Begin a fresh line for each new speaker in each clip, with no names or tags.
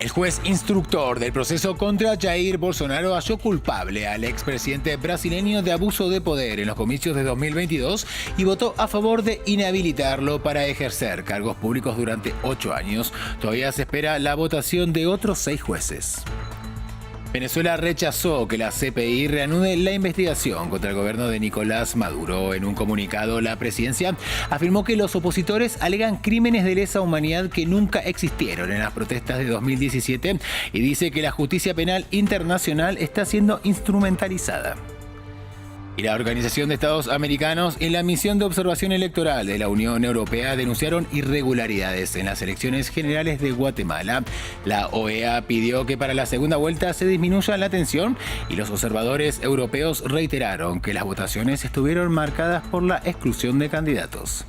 El juez instructor del proceso contra Jair Bolsonaro halló culpable al expresidente brasileño de abuso de poder en los comicios de 2022 y votó a favor de inhabilitarlo para ejercer cargos públicos durante 8 años. Todavía se espera la votación de otros 6 jueces. Venezuela rechazó que la CPI reanude la investigación contra el gobierno de Nicolás Maduro. En un comunicado, la presidencia afirmó que los opositores alegan crímenes de lesa humanidad que nunca existieron en las protestas de 2017 y dice que la justicia penal internacional está siendo instrumentalizada. Y la Organización de Estados Americanos y la Misión de Observación Electoral de la Unión Europea denunciaron irregularidades en las elecciones generales de Guatemala. La OEA pidió que para la segunda vuelta se disminuya la tensión y los observadores europeos reiteraron que las votaciones estuvieron marcadas por la exclusión de candidatos.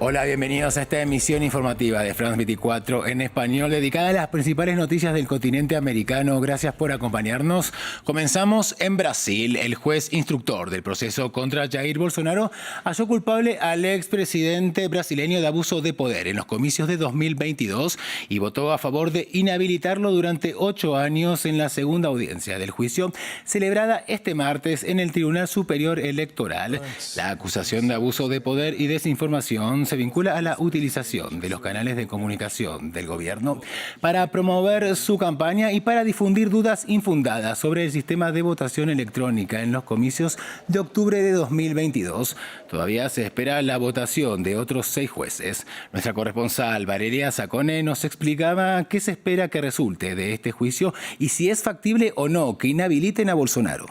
Hola, bienvenidos a esta emisión informativa de France 24 en español dedicada a las principales noticias del continente americano. Gracias por acompañarnos. Comenzamos en Brasil. El juez instructor del proceso contra Jair Bolsonaro halló culpable al expresidente brasileño de abuso de poder en los comicios de 2022 y votó a favor de inhabilitarlo durante 8 años en la segunda audiencia del juicio celebrada este martes en el Tribunal Superior Electoral. La acusación de abuso de poder y desinformación se vincula a la utilización de los canales de comunicación del gobierno para promover su campaña y para difundir dudas infundadas sobre el sistema de votación electrónica en los comicios de octubre de 2022. Todavía se espera la votación de otros 6 jueces. Nuestra corresponsal Valeria Sacone nos explicaba qué se espera que resulte de este juicio y si es factible o no que inhabiliten a Bolsonaro.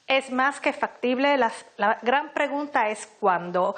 Es más que factible. La gran pregunta es cuándo.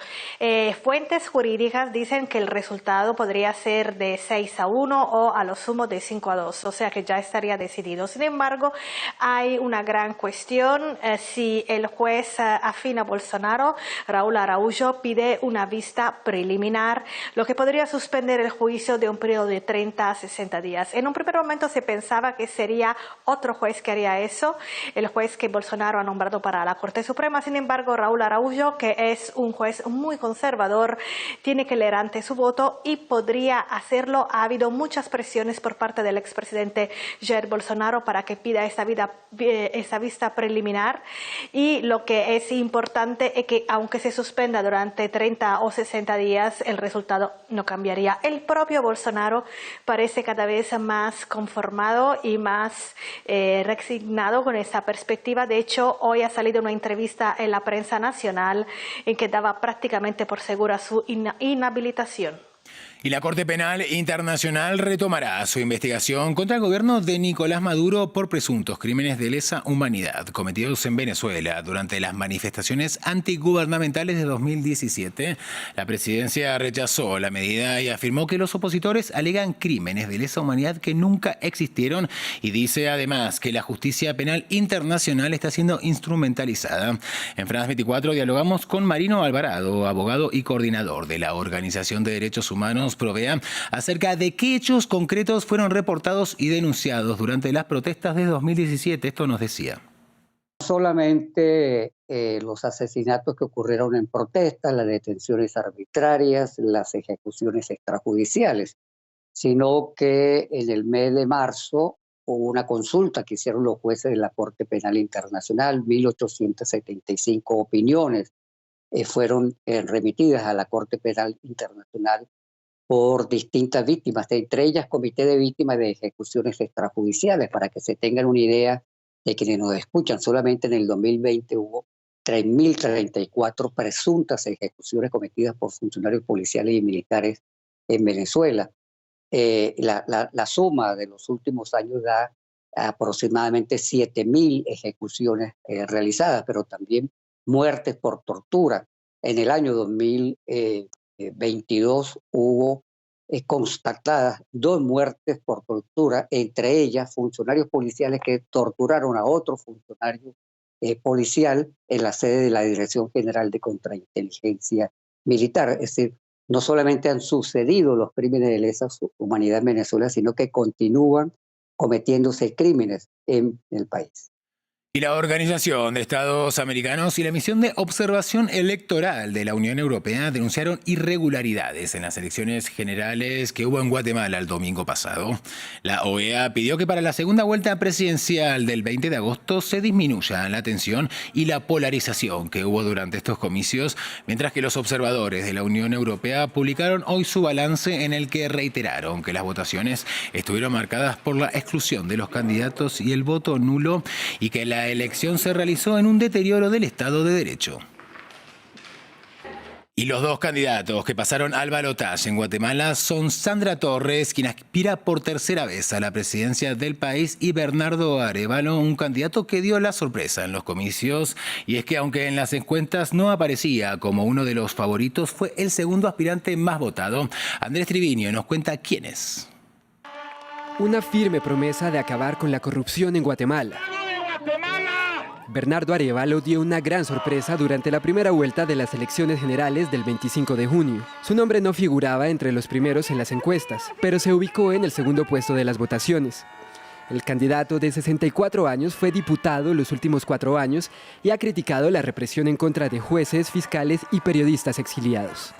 Fuentes jurídicas dicen que el resultado podría ser de 6-1 o a lo sumo de 5-2, o sea que ya estaría decidido. Sin embargo, hay una gran cuestión. Si el juez afín a Bolsonaro, Raúl Araújo, pide una vista preliminar, lo que podría suspender el juicio de un periodo de 30 a 60 días. En un primer momento se pensaba que sería otro juez que haría eso, el juez que Bolsonaro ha nombrado para la Corte Suprema. Sin embargo, Raúl Araújo, que es un juez muy conservador, tiene que leer ante su voto y podría hacerlo. Ha habido muchas presiones por parte del expresidente Jair Bolsonaro para que pida esa vista preliminar, y lo que es importante es que aunque se suspenda durante 30 o 60 días, el resultado no cambiaría. El propio Bolsonaro parece cada vez más conformado y más resignado con esa perspectiva. De hecho, hoy ha salido una entrevista en la prensa nacional en que daba prácticamente por segura su inhabilitación.
Y la Corte Penal Internacional retomará su investigación contra el gobierno de Nicolás Maduro por presuntos crímenes de lesa humanidad cometidos en Venezuela durante las manifestaciones antigubernamentales de 2017. La presidencia rechazó la medida y afirmó que los opositores alegan crímenes de lesa humanidad que nunca existieron y dice además que la justicia penal internacional está siendo instrumentalizada. En France 24 dialogamos con Marino Alvarado, abogado y coordinador de la Organización de Derechos Humanos Provea, acerca de qué hechos concretos fueron reportados y denunciados durante las protestas de 2017. Esto nos decía.
Solamente los asesinatos que ocurrieron en protestas, las detenciones arbitrarias, las ejecuciones extrajudiciales, sino que en el mes de marzo hubo una consulta que hicieron los jueces de la Corte Penal Internacional. 1875 opiniones fueron remitidas a la Corte Penal Internacional por distintas víctimas, entre ellas Comité de Víctimas de Ejecuciones Extrajudiciales. Para que se tengan una idea de quienes nos escuchan, solamente en el 2020 hubo 3.034 presuntas ejecuciones cometidas por funcionarios policiales y militares en Venezuela. La suma de los últimos años da aproximadamente 7.000 ejecuciones realizadas, pero también muertes por tortura. En el año 2022 hubo constatadas 2 muertes por tortura, entre ellas funcionarios policiales que torturaron a otro funcionario policial en la sede de la Dirección General de Contrainteligencia Militar. Es decir, no solamente han sucedido los crímenes de lesa humanidad en Venezuela, sino que continúan cometiéndose crímenes en el país.
Y la Organización de Estados Americanos y la Misión de Observación Electoral de la Unión Europea denunciaron irregularidades en las elecciones generales que hubo en Guatemala el domingo pasado. La OEA pidió que para la segunda vuelta presidencial del 20 de agosto se disminuya la tensión y la polarización que hubo durante estos comicios, mientras que los observadores de la Unión Europea publicaron hoy su balance en el que reiteraron que las votaciones estuvieron marcadas por la exclusión de los candidatos y el voto nulo y que la elección se realizó en un deterioro del Estado de Derecho. Y los dos candidatos que pasaron al balotaje en Guatemala son Sandra Torres, quien aspira por tercera vez a la presidencia del país, y Bernardo Arévalo, un candidato que dio la sorpresa en los comicios. Y es que aunque en las encuestas no aparecía como uno de los favoritos, fue el segundo aspirante más votado. Andrés Triviño nos cuenta quién es.
Una firme promesa de acabar con la corrupción en Guatemala. Bernardo Arévalo dio una gran sorpresa durante la primera vuelta de las elecciones generales del 25 de junio. Su nombre no figuraba entre los primeros en las encuestas, pero se ubicó en el segundo puesto de las votaciones. El candidato de 64 años fue diputado los últimos 4 años y ha criticado la represión en contra de jueces, fiscales y periodistas exiliados.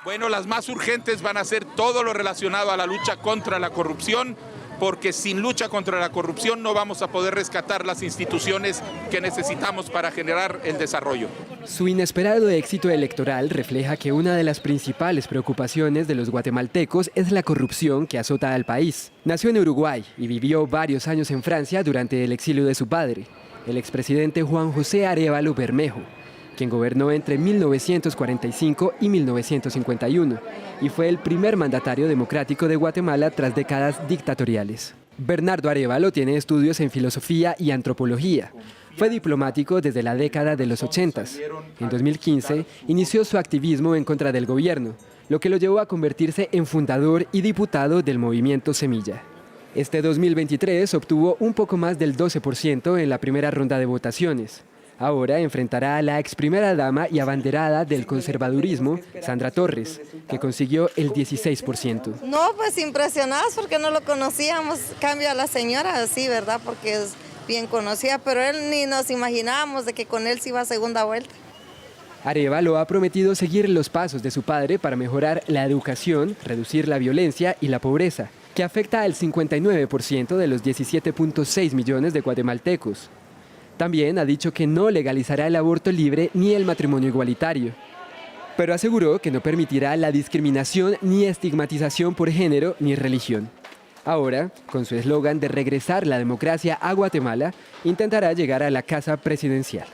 Bueno, las más urgentes van a ser todo lo relacionado a la lucha contra la corrupción, porque sin lucha contra la corrupción no vamos a poder rescatar las instituciones que necesitamos para generar el desarrollo.
Su inesperado éxito electoral refleja que una de las principales preocupaciones de los guatemaltecos es la corrupción que azota al país. Nació en Uruguay y vivió varios años en Francia durante el exilio de su padre, el expresidente Juan José Arévalo Bermejo, quien gobernó entre 1945 y 1951 y fue el primer mandatario democrático de Guatemala tras décadas dictatoriales. Bernardo Arévalo tiene estudios en filosofía y antropología. Fue diplomático desde la década de los 80. En 2015 inició su activismo en contra del gobierno, lo que lo llevó a convertirse en fundador y diputado del movimiento Semilla. Este 2023 obtuvo un poco más del 12% en la primera ronda de votaciones. Ahora enfrentará a la ex primera dama y abanderada del conservadurismo, Sandra Torres, que consiguió el 16%.
No, pues impresionados porque no lo conocíamos. Cambio a la señora, sí, ¿verdad? Porque es bien conocida, pero él ni nos imaginábamos de que con él se iba a segunda vuelta.
Arévalo ha prometido seguir los pasos de su padre para mejorar la educación, reducir la violencia y la pobreza, que afecta al 59% de los 17.6 millones de guatemaltecos. También ha dicho que no legalizará el aborto libre ni el matrimonio igualitario, pero aseguró que no permitirá la discriminación ni estigmatización por género ni religión. Ahora, con su eslogan de regresar la democracia a Guatemala, intentará llegar a la casa presidencial.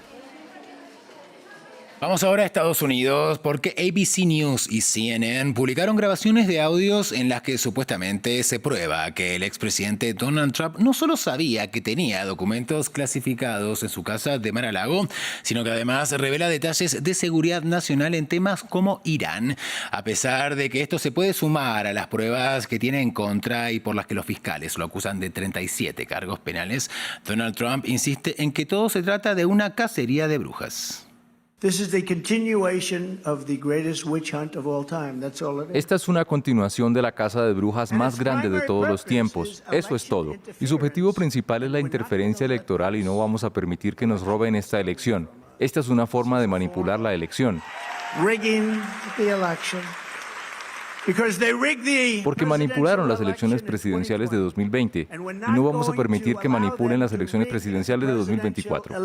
Vamos ahora a Estados Unidos porque ABC News y CNN publicaron grabaciones de audios en las que supuestamente se prueba que el expresidente Donald Trump no solo sabía que tenía documentos clasificados en su casa de Mar-a-Lago, sino que además revela detalles de seguridad nacional en temas como Irán, a pesar de que esto se puede sumar a las pruebas que tiene en contra y por las que los fiscales lo acusan de 37 cargos penales. Donald Trump insiste en que todo se trata de una cacería de brujas.
Esta es una continuación de la caza de brujas más grande de todos los tiempos. Eso es todo. Y su objetivo principal es la interferencia electoral y no vamos a permitir que nos roben esta elección. Esta es una forma de manipular la elección. Porque manipularon las elecciones presidenciales de 2020 y no vamos a permitir que manipulen las elecciones presidenciales de 2024.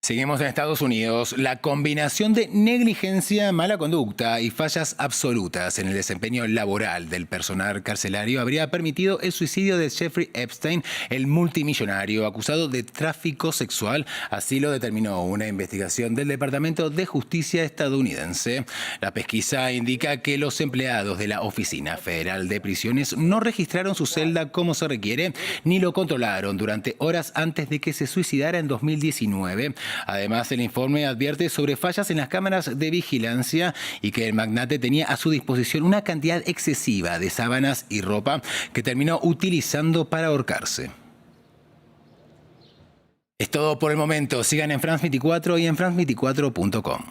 Seguimos en Estados Unidos. La combinación de negligencia, mala conducta y fallas absolutas en el desempeño laboral del personal carcelario habría permitido el suicidio de Jeffrey Epstein, el multimillonario acusado de tráfico sexual. Así lo determinó una investigación del Departamento de Justicia estadounidense. La pesquisa indica que los empleados de la Oficina Federal de Prisiones no registraron su celda como se requiere, ni lo controlaron durante horas antes de que se suicidara en 2019. Además, el informe advierte sobre fallas en las cámaras de vigilancia y que el magnate tenía a su disposición una cantidad excesiva de sábanas y ropa que terminó utilizando para ahorcarse. Es todo por el momento. Sigan en France 24 y en france24.com.